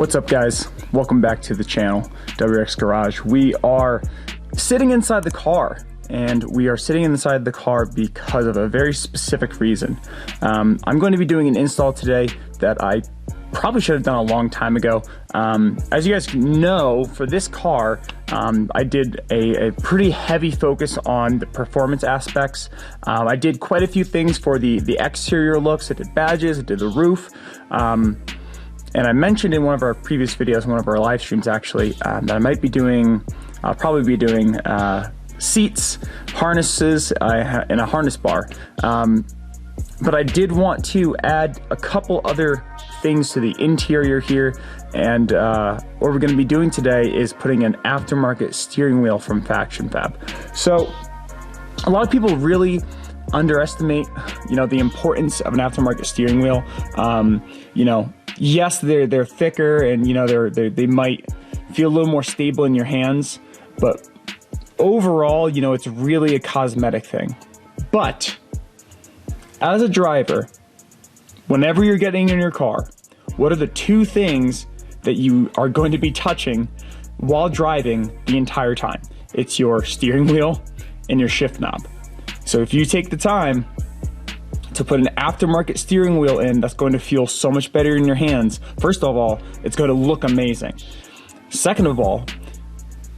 What's up, guys? Welcome back to the channel, WRX Garage. We are sitting inside the car, and we are sitting inside the car because of a very specific reason. I'm going to be doing an install today that I probably should have done a long time ago. As you guys know, for this car, I did a pretty heavy focus on the performance aspects. I did quite a few things for the exterior looks. I did badges, I did the roof. And I mentioned in one of our previous videos, one of our live streams actually, that I might be doing, I'll probably be doing seats, harnesses, and a harness bar. But I did want to add a couple other things to the interior here, and what we're going to be doing today is putting an aftermarket steering wheel from FactionFab. So a lot of people really underestimate, the importance of an aftermarket steering wheel. Yes, they're thicker, and they might feel a little more stable in your hands, but overall, it's really a cosmetic thing. But as a driver, whenever you're getting in your car, what are the two things that you are going to be touching while driving the entire time? It's your steering wheel and your shift knob. So if you take the time to put an aftermarket steering wheel in, that's going to feel so much better in your hands. First of all, it's going to look amazing. Second of all,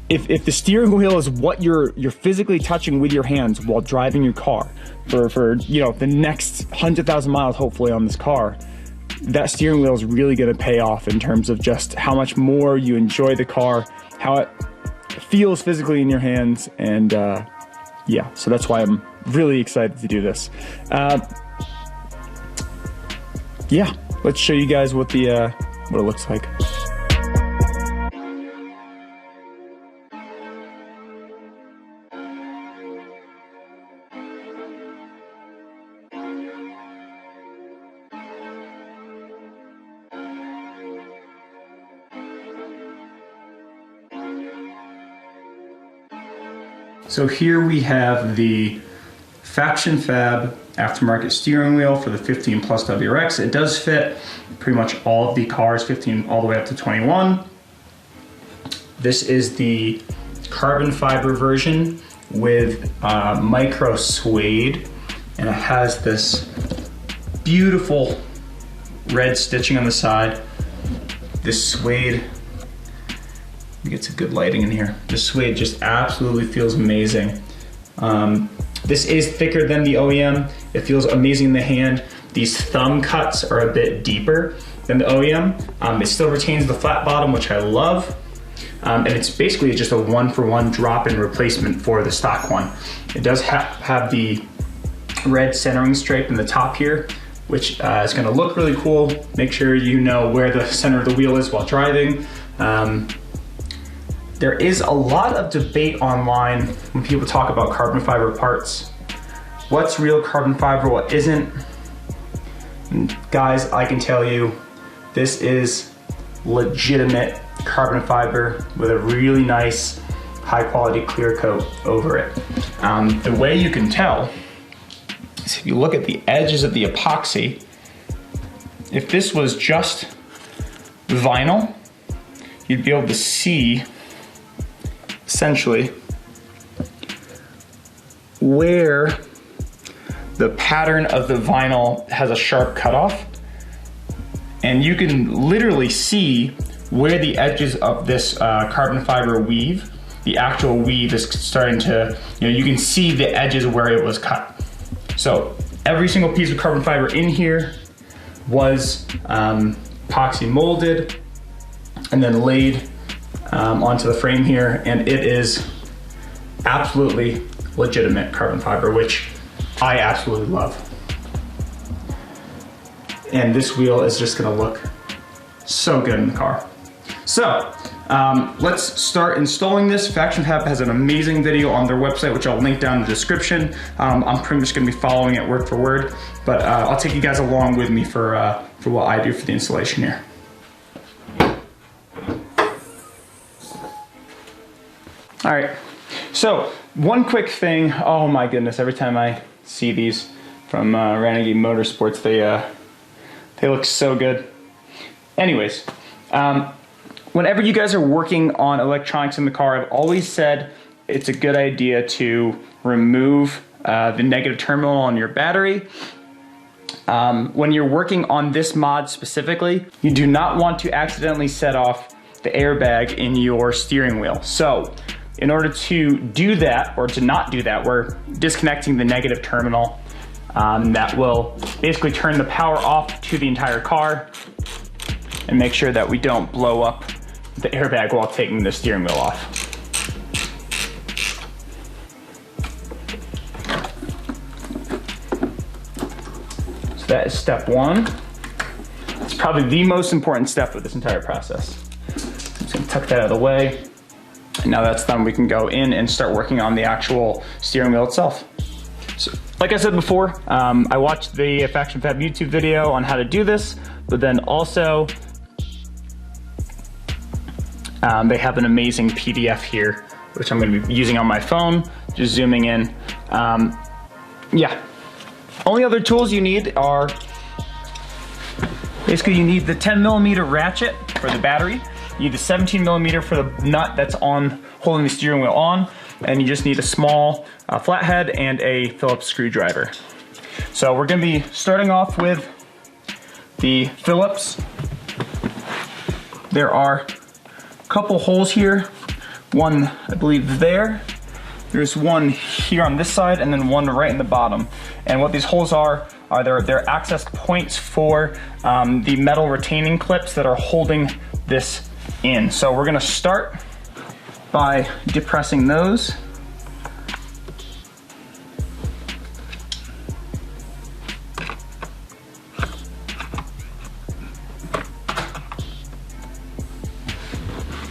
if the steering wheel is what you're physically touching with your hands while driving your car for the next 100,000 miles, hopefully, on this car, that steering wheel is really going to pay off in terms of just how much more you enjoy the car, how it feels physically in your hands, and yeah, so that's why I'm really excited to do this. Yeah, let's show you guys what it looks like. So here we have the FactionFab aftermarket steering wheel for the 15 Plus WRX. It does fit pretty much all of the cars, 15 all the way up to 21. This is the carbon fiber version with micro suede, and it has this beautiful red stitching on the side. This suede, get some good lighting in here. The suede just absolutely feels amazing. This is thicker than the OEM. It feels amazing in the hand. These thumb cuts are a bit deeper than the OEM. It still retains the flat bottom, which I love. And it's basically just a one-for-one drop-in replacement for the stock one. It does have the red centering stripe in the top here, which is gonna look really cool. Make sure you know where the center of the wheel is while driving. There is a lot of debate online when people talk about carbon fiber parts. What's real carbon fiber, what isn't? And guys, I can tell you, this is legitimate carbon fiber with a really nice, high quality clear coat over it. The way you can tell is if you look at the edges of the epoxy. If this was just vinyl, you'd be able to see essentially where the pattern of the vinyl has a sharp cutoff, and you can literally see where the edges of this carbon fiber weave, the actual weave is starting to, you can see the edges where it was cut. So every single piece of carbon fiber in here was epoxy molded and then laid onto the frame here, and it is absolutely legitimate carbon fiber, which I absolutely love. And this wheel is just gonna look so good in the car. So let's start installing this. FactionFab has an amazing video on their website, which I'll link down in the description. I'm pretty much gonna be following it word for word, but I'll take you guys along with me for what I do for the installation here. All right, so one quick thing. Oh my goodness, every time I see these from Renegade Motorsports, they look so good. Anyways, Whenever you guys are working on electronics in the car, I've always said it's a good idea to remove the negative terminal on your battery. When you're working on this mod specifically, you do not want to accidentally set off the airbag in your steering wheel. So in order to do that, or to not do that, we're disconnecting the negative terminal. That will basically turn the power off to the entire car and make sure that we don't blow up the airbag while taking the steering wheel off. So that is step one. It's probably the most important step of this entire process. I'm just gonna tuck that out of the way. And now that's done, we can go in and start working on the actual steering wheel itself. So, like I said before, I watched the FactionFab YouTube video on how to do this, but then also they have an amazing PDF here, which I'm going to be using on my phone, just zooming in. Yeah, only other tools you need are, basically you need the 10mm ratchet for the battery, you need the 17mm for the nut that's on holding the steering wheel on, and you just need a small flathead and a Phillips screwdriver. So we're going to be starting off with the Phillips. There are a couple holes here, one I believe there, there's one here on this side, and then one right in the bottom. And what these holes are they're access points for the metal retaining clips that are holding this in. So we're going to start by depressing those.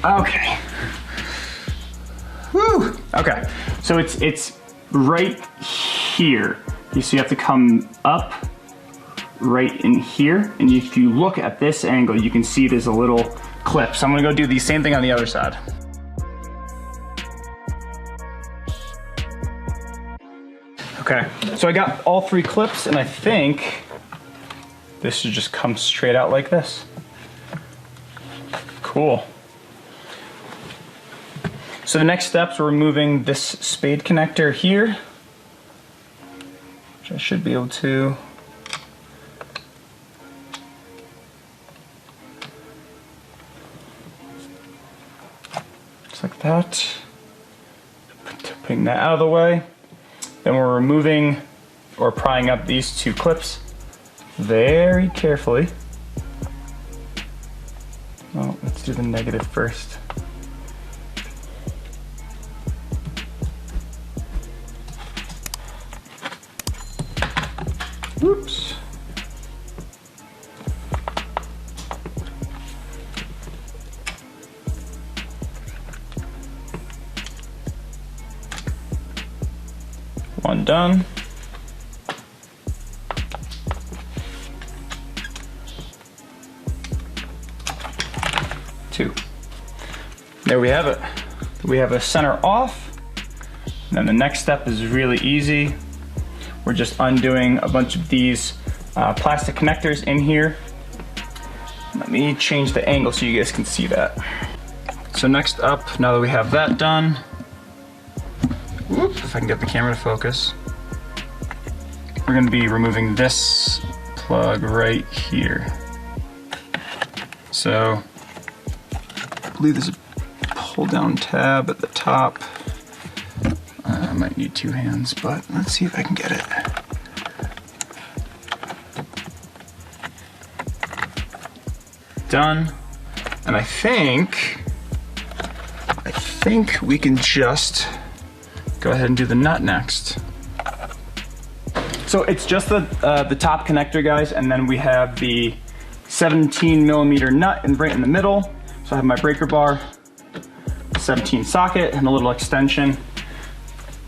Okay. Whew. Okay. So it's right here. So you have to come up right in here, and if you look at this angle, you can see there's a little clip. So I'm gonna go do the same thing on the other side. Okay, so I got all three clips, and I think this should just come straight out like this. Cool. So the next steps, we're removing this spade connector here, which I should be able to. Just like that. Putting that out of the way. Then we're removing or prying up these two clips very carefully. Oh, let's do the negative first. Whoops. One done. Two. There we have it. We have a center off. And then the next step is really easy. We're just undoing a bunch of these plastic connectors in here. Let me change the angle so you guys can see that. So next up, now that we have that done, whoop, if I can get the camera to focus, we're going to be removing this plug right here. So I believe there's a pull down tab at the top. I might need two hands, but let's see if I can get it. Done. And I think we can just go ahead and do the nut next. So it's just the top connector, guys, and then we have the 17mm nut right in the middle. So I have my breaker bar, 17 socket, and a little extension.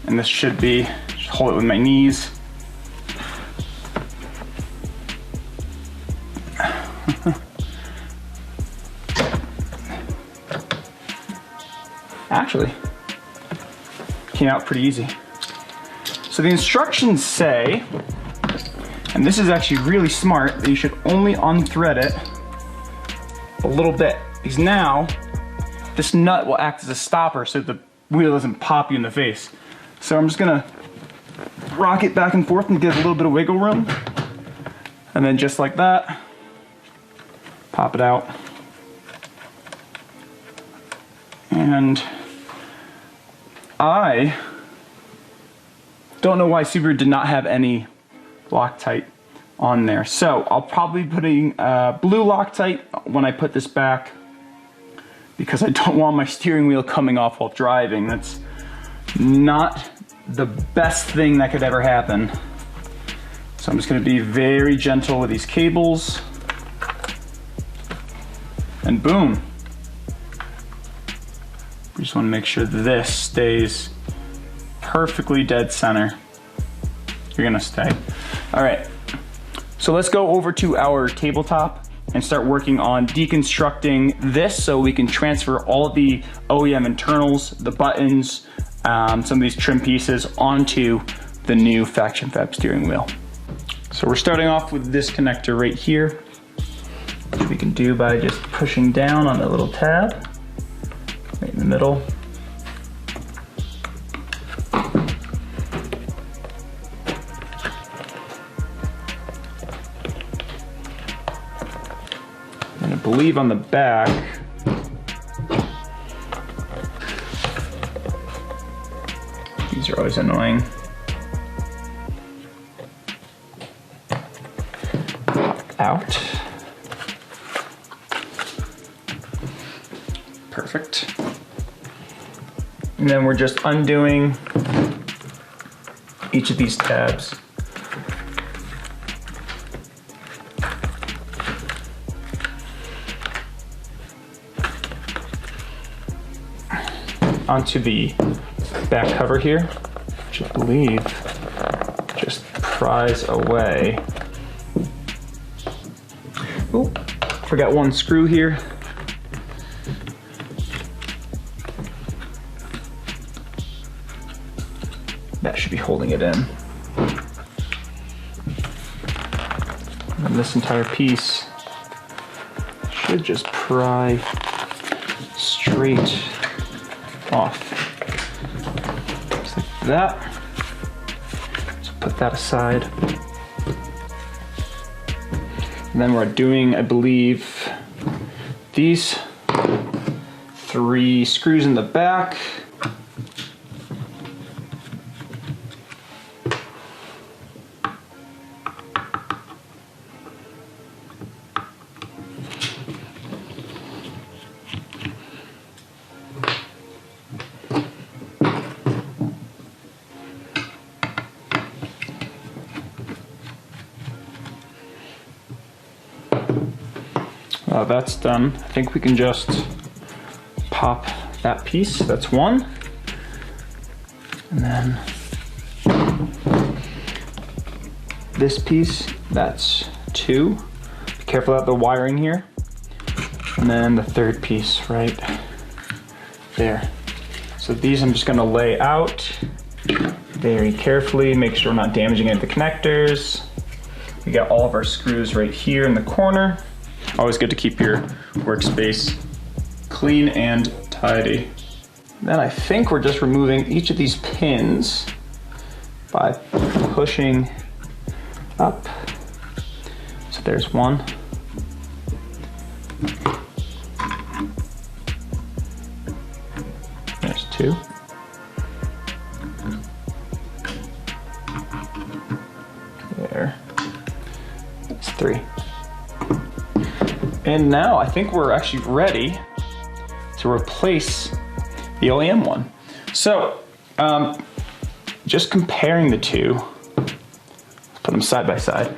And this should be, just hold it with my knees. Actually, came out pretty easy. So the instructions say, and this is actually really smart, that you should only unthread it a little bit, because now this nut will act as a stopper so the wheel doesn't pop you in the face. So I'm just gonna rock it back and forth and give it a little bit of wiggle room. And then just like that, pop it out. And I don't know why Subaru did not have any Loctite on there. So I'll probably be putting blue Loctite when I put this back, because I don't want my steering wheel coming off while driving. That's not the best thing that could ever happen. So I'm just going to be very gentle with these cables. And boom. We just want to make sure this stays perfectly dead center. You're going to stay. All right. So let's go over to our tabletop and start working on deconstructing this so we can transfer all of the OEM internals, the buttons, some of these trim pieces onto the new FactionFab steering wheel. So we're starting off with this connector right here, which we can do by just pushing down on the little tab right in the middle. And I believe on the back, these are always annoying. Out. Perfect. And then we're just undoing each of these tabs. Onto the back cover here, which I believe just pries away. Oh, forgot one screw here. That should be holding it in. And this entire piece should just pry straight off. Just like that. So put that aside. And then we're doing, I believe, these 3 screws in the back. That's done. I think we can just pop that piece. That's one. And then this piece, that's 2. Be careful about the wiring here. And then the third piece right there. So these I'm just gonna lay out very carefully, make sure we're not damaging any of the connectors. We got all of our screws right here in the corner. Always good to keep your workspace clean and tidy. Then I think we're just removing each of these pins by pushing up. So there's one. There's 2. There. That's 3. And now I think we're actually ready to replace the OEM one. So, just comparing the two, let's put them side by side.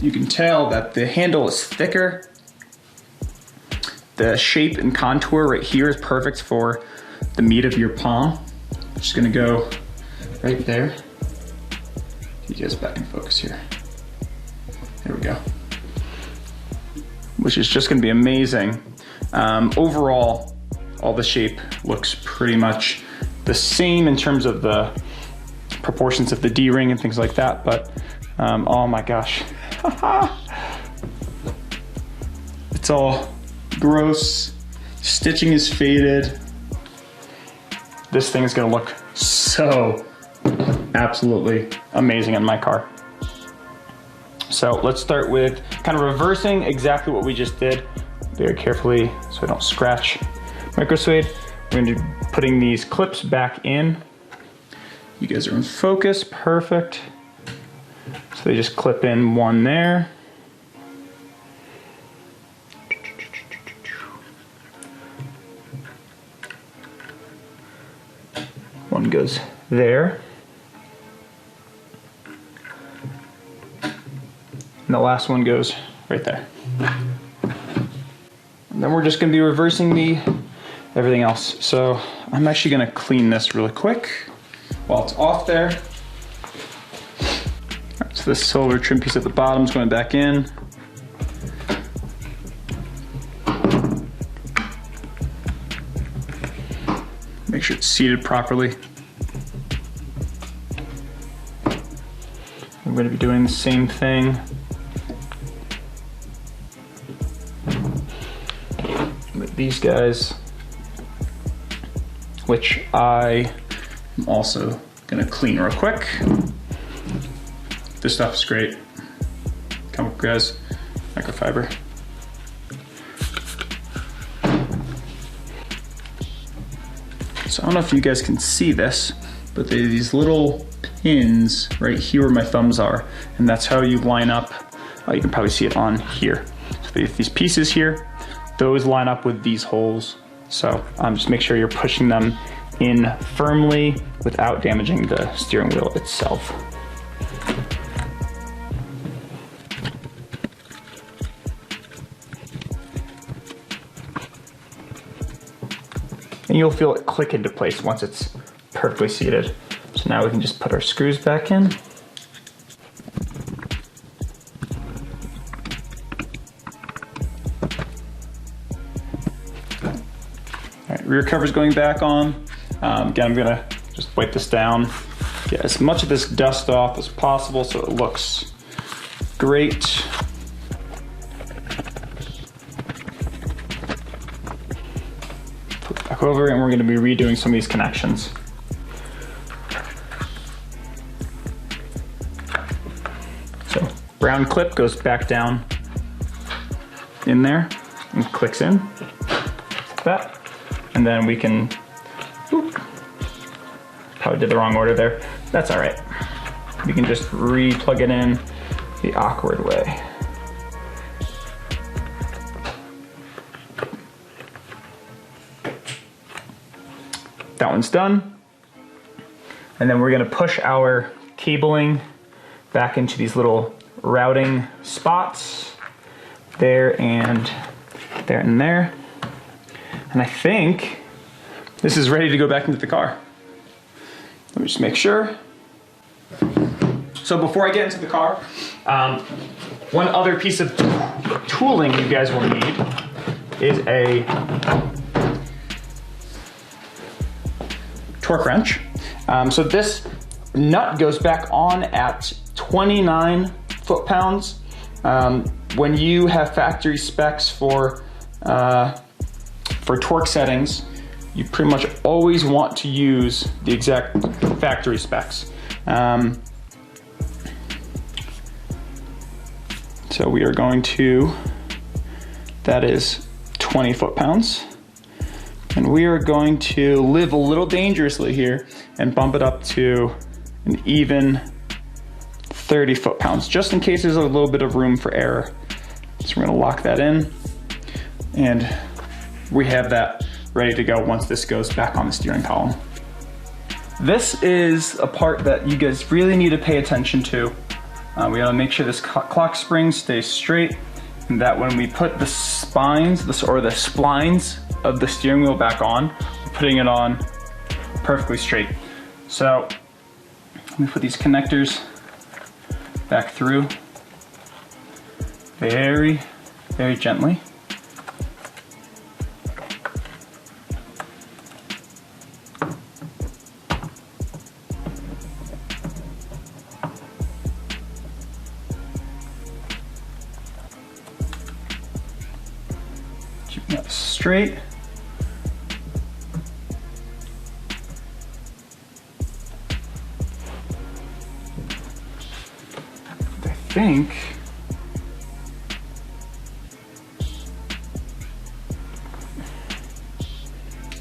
You can tell that the handle is thicker. The shape and contour right here is perfect for the meat of your palm. Just gonna go right there. You guys back in focus here. There we go. Which is just gonna be amazing. Overall, all the shape looks pretty much the same in terms of the proportions of the D-ring and things like that, but oh my gosh, It's all gross. Stitching is faded. This thing is gonna look so absolutely amazing in my car. So let's start with kind of reversing exactly what we just did very carefully so I don't scratch micro suede. We're gonna be putting these clips back in. You guys are in focus, perfect. So they just clip in one there. One goes there. And the last one goes right there. And then we're just gonna be reversing everything else. So I'm actually gonna clean this really quick while it's off there. All right, so this silver trim piece at the bottom is going back in. Make sure it's seated properly. I'm going to be doing the same thing with these guys, which I am also going to clean real quick. This stuff is great. Chemical gas, microfiber. So I don't know if you guys can see this, but there are these little pins right here where my thumbs are, and that's how you line up. You can probably see it on here. So they have these pieces here, those line up with these holes. So just make sure you're pushing them in firmly without damaging the steering wheel itself. And you'll feel it click into place once it's perfectly seated. So now we can just put our screws back in. All right, rear cover's going back on. Again, I'm gonna just wipe this down, get as much of this dust off as possible so it looks great. Back over, and we're going to be redoing some of these connections. So brown clip goes back down in there and clicks in like that, and then we can, probably did the wrong order there, that's all right. We can just re-plug it in the awkward way. That one's done. And then we're gonna push our cabling back into these little routing spots, there and there and there. And I think this is ready to go back into the car. Let me just make sure. So before I get into the car, one other piece of tooling you guys will need is a torque wrench. So this nut goes back on at 29 foot-pounds. When you have factory specs for torque settings, you pretty much always want to use the exact factory specs. So we are going to, that is 20 foot-pounds. And we are going to live a little dangerously here and bump it up to an even 30 foot-pounds, just in case there's a little bit of room for error. So we're gonna lock that in, and we have that ready to go once this goes back on the steering column. This is a part that you guys really need to pay attention to. We gotta make sure this clock spring stays straight, and that when we put the spines, the splines of the steering wheel back on, we're putting it on perfectly straight. So let me put these connectors back through very, very gently. straight. I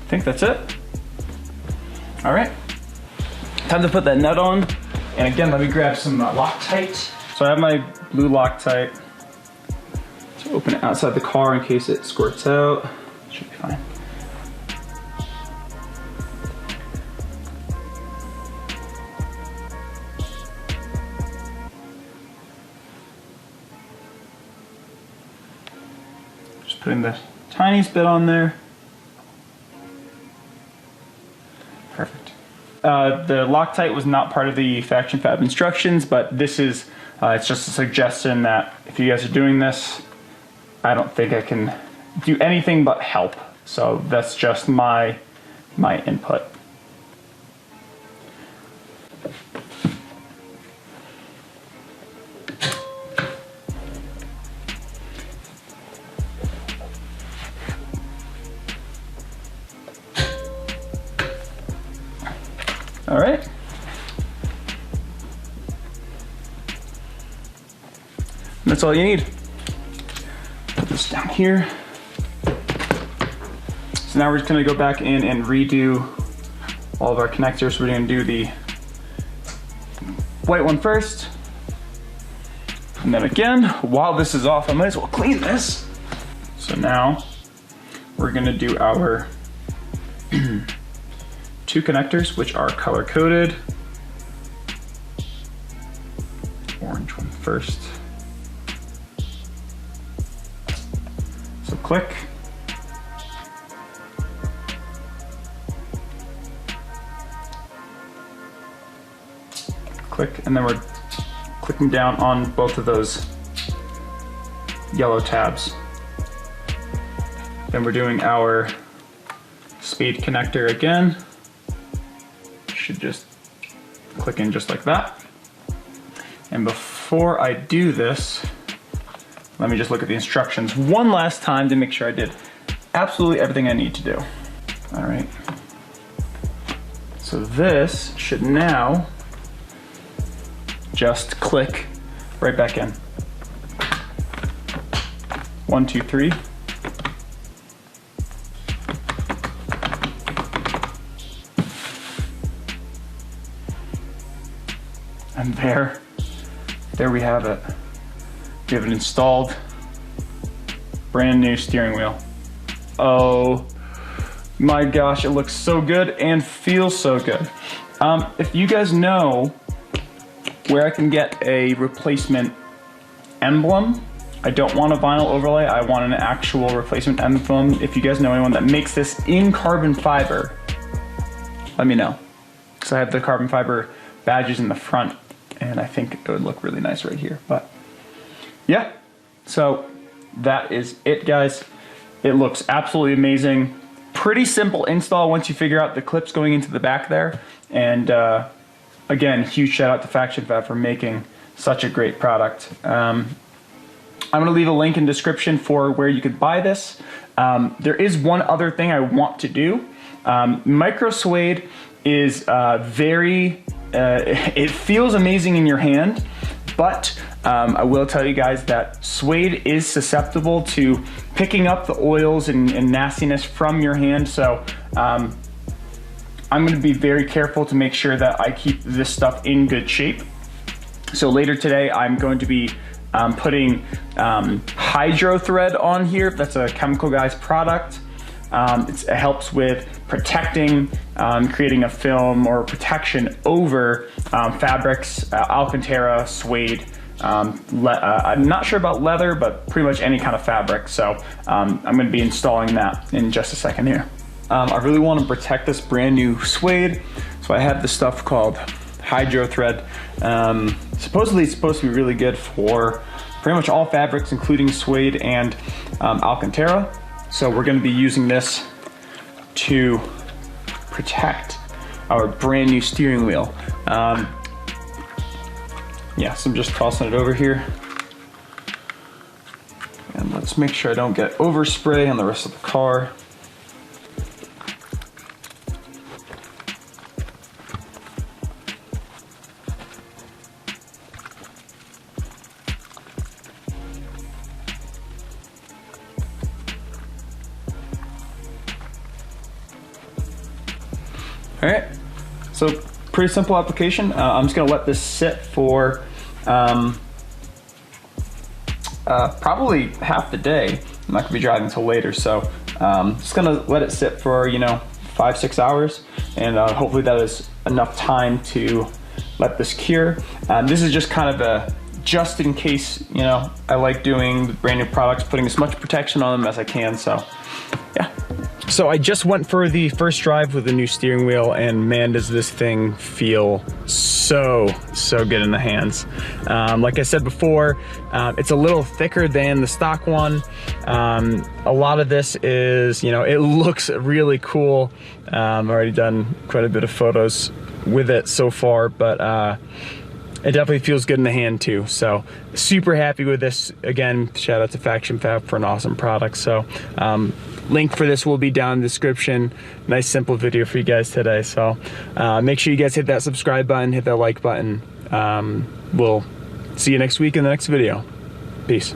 think that's it. All right, time to put that nut on. And again, let me grab some Loctite. So I have my blue Loctite. So open it outside the car in case it squirts out. Should be fine. Just putting the tiniest bit on there. Perfect. The Loctite was not part of the FactionFab instructions, but this is, it's just a suggestion that if you guys are doing this, I don't think I can do anything but help. So that's just my input. All right. That's all you need. Put this down here. So now we're just gonna go back in and redo all of our connectors. We're gonna do the white one first. And then again, while this is off, I might as well clean this. So now we're gonna do our two connectors, which are color coded. Orange one first. So click. Click, and then we're clicking down on both of those yellow tabs. Then we're doing our speed connector again. Should just click in just like that. And before I do this, let me just look at the instructions one last time to make sure I did absolutely everything I need to do. All right. So this should now just click right back in. 1, 2, 3. And there we have it. We have an installed brand new steering wheel. Oh my gosh, it looks so good and feels so good. If you guys know where I can get a replacement emblem, I don't want a vinyl overlay, I want an actual replacement emblem. If you guys know anyone that makes this in carbon fiber, let me know. Because I have the carbon fiber badges in the front, and I think it would look really nice right here. But yeah, so that is it, guys. It looks absolutely amazing. Pretty simple install once you figure out the clips going into the back there. And again, huge shout out to FactionFab for making such a great product. I'm gonna leave a link in the description for where you could buy this. There is one other thing I want to do. Micro suede is it feels amazing in your hand, but I will tell you guys that suede is susceptible to picking up the oils and nastiness from your hand. So I'm going to be very careful to make sure that I keep this stuff in good shape. So later today, I'm going to be putting Hydro Thread on here. That's a Chemical Guys product. It helps with protecting, creating a film or protection over fabrics, Alcantara, suede. I'm not sure about leather, but pretty much any kind of fabric. So I'm going to be installing that in just a second here. I really want to protect this brand new suede, so I have this stuff called Hydro Thread. Supposedly it's supposed to be really good for pretty much all fabrics, including suede and Alcantara. So we're going to be using this to protect our brand new steering wheel. Yeah, so I'm just tossing it over here. And let's make sure I don't get overspray on the rest of the car. All right, so pretty simple application. I'm just gonna let this sit for probably half the day. I'm not gonna be driving until later, so just gonna let it sit for 5-6 hours, and hopefully that is enough time to let this cure. This is just kind of a just in case, I like doing brand new products, putting as much protection on them as I can, so yeah. So I just went for the first drive with the new steering wheel, and man, does this thing feel so good in the hands. Like I said before, it's a little thicker than the stock one. A lot of this is, it looks really cool. I've already done quite a bit of photos with it so far, but it definitely feels good in the hand too. So super happy with this. Again, shout out to FactionFab for an awesome product. So link for this will be down in the description. Nice simple video for you guys today. So make sure you guys hit that subscribe button, hit that like button. We'll see you next week in the next video. Peace.